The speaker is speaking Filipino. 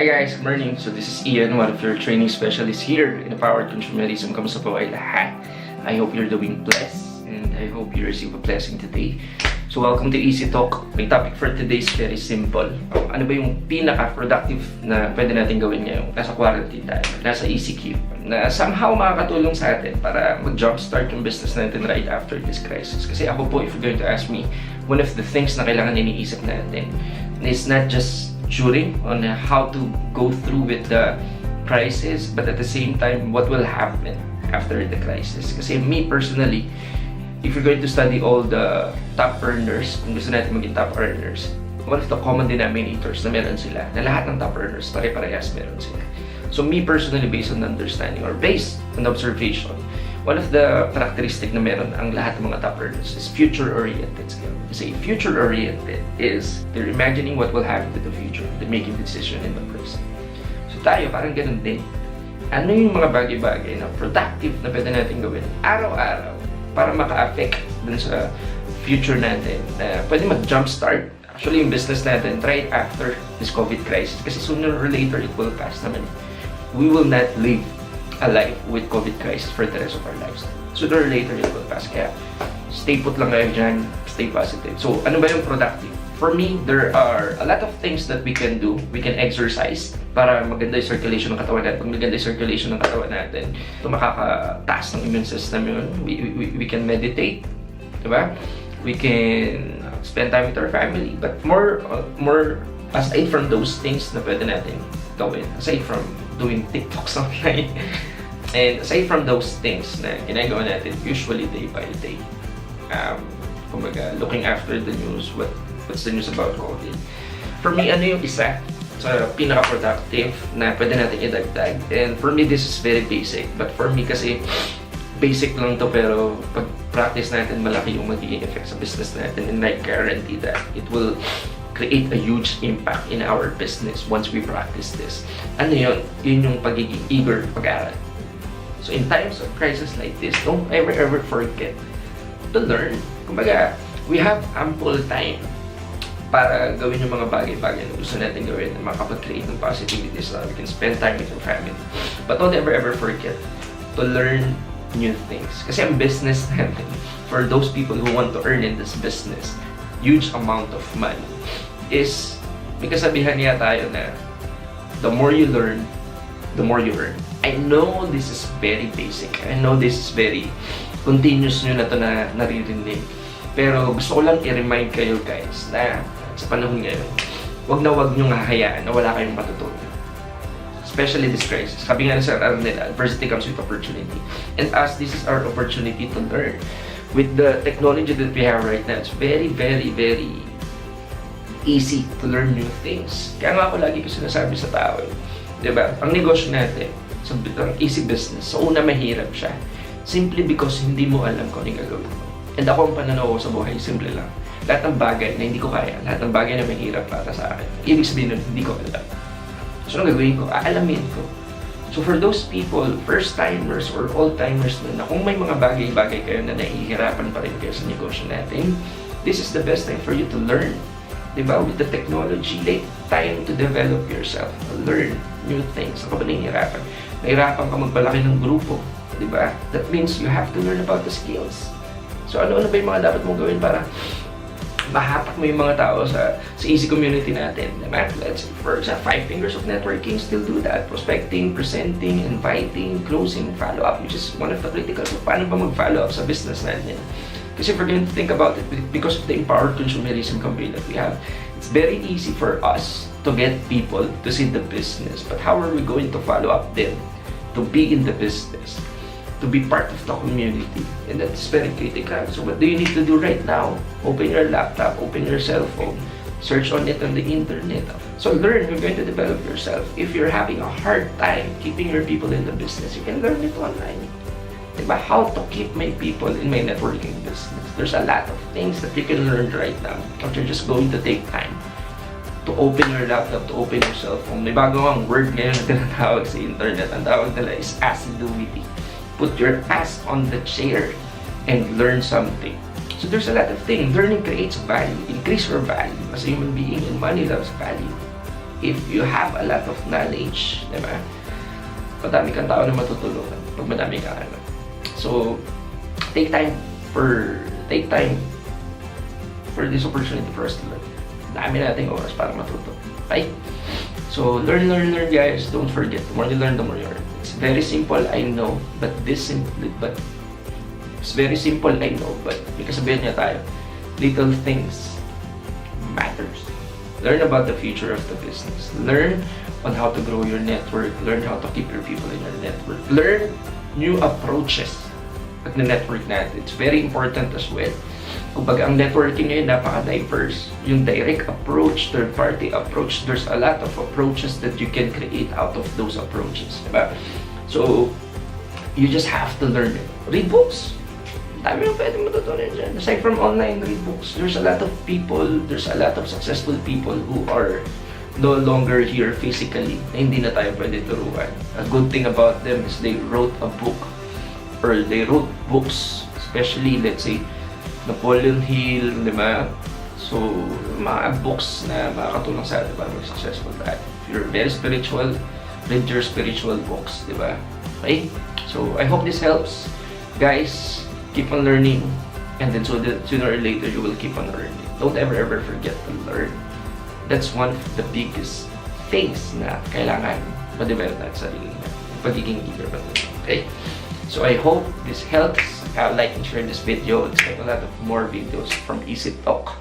Hi guys, good morning. So this is Ian, one of your training specialists here in Empowered Consumerism. Kamusta po kayo lahat? I hope you're doing blessed and I hope you receive a blessing today. So welcome to Easy Talk. My topic for today is very simple. Ano ba yung pinaka-productive na pwede natin gawin ngayon? Nasa quarantine tayo, nasa ECQ, na somehow makakatulong sa atin para mag-jumpstart yung business natin right after this crisis. Kasi ako po, if you're going to ask me, one of the things na kailangan iniisip natin is not just during on how to go through with the crisis, but at the same time, what will happen after the crisis. Kasi me personally, if you're going to study all the top earners, kung gusto natin maging top earners, one of the common denominators na meron sila, na lahat ng top earners, pare-parehas meron sila. So me personally, based on understanding or based on observation, one of the characteristic na meron ang lahat ng mga top earners is future-oriented skill. Kasi future-oriented is they're imagining what will happen in the future, they're making decision in the present. So tayo, parang ganun din. Ano yung mga bagay-bagay na productive na pwede natin gawin araw-araw para maka-affect dun sa future natin na pwede mag-jumpstart actually yung business natin right after this COVID crisis. Kasi sooner or later, it will pass naman. We will not live alive with COVID crisis for the rest of our lives. Sooner or later, it will pass. Kaya, stay put lang kayo dyan, stay positive. So, ano ba yung productive? For me, there are a lot of things that we can do. We can exercise para maganda yung circulation ng katawan natin. Pag maganda yung circulation ng katawan natin, ito makakataas ng immune system yun. We can meditate, diba? We can spend time with our family. But more aside from those things na pwede natin gawin, aside from doing TikToks online, and aside from those things na ginagawa natin usually day by day, kumbaga, looking after the news, what's the news about COVID? For me, ano yung isa sa pinaka-productive na pwede natin idagdag? And for me, this is very basic. But for me kasi, basic lang to pero pag practice natin, malaki yung magiging effect sa business natin. And I guarantee that it will create a huge impact in our business once we practice this. Ano yun? Yun yung pagiging eager pag-aaral. So in times of crisis like this, don't ever forget to learn. Kumbaga, we have ample time para gawin yung mga bagay-bagay na gusto natin gawin na makapag-create ng positivity so that we can spend time with your family. But don't ever forget to learn new things. Kasi ang business natin, for those people who want to earn in this business, huge amount of money, is, may kasabihan niya tayo na the more you learn, the more you earn. I know this is very basic. I know this is very continuous nyo na ito na naririnig. Pero gusto ko lang i-remind kayo guys na sa panahon ngayon, wag nyong hahayaan na wala kayong matutunan. Especially this crisis. Sabi nga sa nila, adversity comes with opportunity. And as this is our opportunity to learn. With the technology that we have right now, it's very easy to learn new things. Kaya nga ako lagi ko sinasabi sa tao, diba? Ang negosyo natin, ang easy business, so una mahirap siya. Simply because hindi mo alam kung anong gagawin mo. And ako ang pananaw ko sa buhay, simple lang. Lahat ng bagay na hindi ko kaya, lahat ng bagay na mahirap para sa akin, ibig sabihin nun, hindi ko alam. So anong gagawin ko? Aalamin ko. So for those people, first-timers or old-timers na kung may mga bagay-bagay kayo na nahihirapan pa rin kayo sa negosyo natin, this is the best time for you to learn. Diba? With the technology, take time to develop yourself, learn new things. Ako ba nahihirapan? Nahihirapan ka magpalaki ng grupo. Diba? That means you have to learn about the skills. So ano-ano ba yung mga dapat mong gawin para mahatak mo yung mga tao sa easy community natin. Diba? Let's say, for example, 5 fingers of networking, still do that. Prospecting, presenting, inviting, closing, follow-up, which is one of the critical. So paano ba mag-follow up sa business natin? Kasi if we're going to think about it, because of the empowered consumerism campaign that we have, it's very easy for us to get people to see the business. But how are we going to follow up them to be in the business, to be part of the community? And that's very critical. So what do you need to do right now? Open your laptop, open your cell phone, search on it on the internet. So learn, you're going to develop yourself. If you're having a hard time keeping your people in the business, you can learn it online. Diba? How to keep my people in my networking business. There's a lot of things that you can learn right now. But you're just going to take time to open your laptop, to open your cell phone. May bago ang word ngayon na tinatawag sa internet. Ang tawag nila is assiduity. Put your ass on the chair and learn something. So there's a lot of things. Learning creates value. Increase your value as a human being, and money loves value. if you have a lot of knowledge, diba? Madami kang tao na matutulungan pag madami kang ano. So, take time for this opportunity for us to learn. Dami nating oras para matuto. Okay? So, learn guys. Don't forget. The more you learn, the more you earn. It's very simple, I know, but it's very simple, I know, but because sabihin niya tayo, little things matters. Learn about the future of the business. Learn on how to grow your network. Learn how to keep your people in your network. Learn new approaches at the network natin. It's very important as well. Kumbaga, ang networking ngayon napaka-diverse. Yung direct approach, third-party approach, there's a lot of approaches that you can create out of those approaches. Diba? So, you just have to learn it. Read books. Dami yung pwede matutunan dyan. Aside from online, read books. There's a lot of people, there's a lot of successful people who are no longer here physically na hindi na tayo pwede turuan. A good thing about them is they wrote a book or they wrote books, especially, let's say, Napoleon Hill, di ba? So, mga books na makakatulong sa atin para maging successful tayo. If you're very spiritual, read your spiritual books, di ba? Okay? So, I hope this helps. Guys, keep on learning, and then so that sooner or later you will keep on learning. Don't ever forget to learn. That's one of the biggest things na kailangan ma-develop natin sa sarili natin. Pagiging leader ba natin. Okay? So I hope this helps. Like and share this video. Expect a lot of more videos from Easy Talk.